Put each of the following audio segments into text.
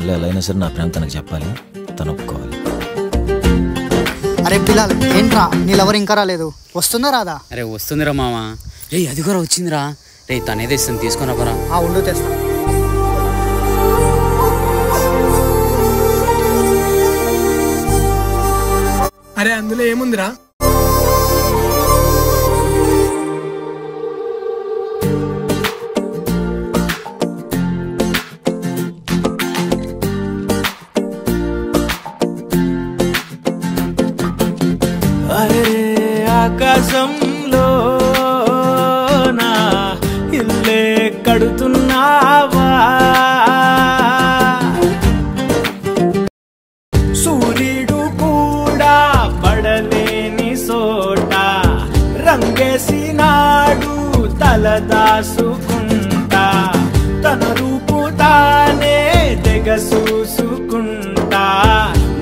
మళ్ళీ ఎలా అయినా సరే నా ప్రేమ తనకు చెప్పాలి, తను ఒప్పుకోవాలి. అరే పిల్లలు ఏంట్రా నీ లవర్ ఇంకా రాలేదు, వస్తుందా రాదా? అరే వస్తుందిరా మామ. రే అది కూడా వచ్చిందిరా. రే తనేదో ఇస్తుంది, తీసుకున్నా పరా. ఉండు తెస్తా. అరే అందులో ఏముందిరా? అరే ఆకాశంలో నా ఇల్లే కడుతున్నావా, సూర్యుడు కూడా పడలేని సోట రంగేసినాడు తలదాసుకుంటా, తన రూపు తానే తెగ చూసుకుంటా,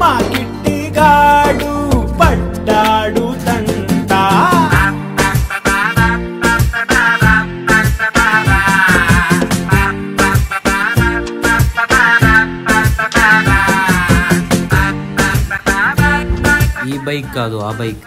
మా కిట్టిగాడు పడ్డాడు తంట. ఈ బైక్ కాదు ఆ బైక్.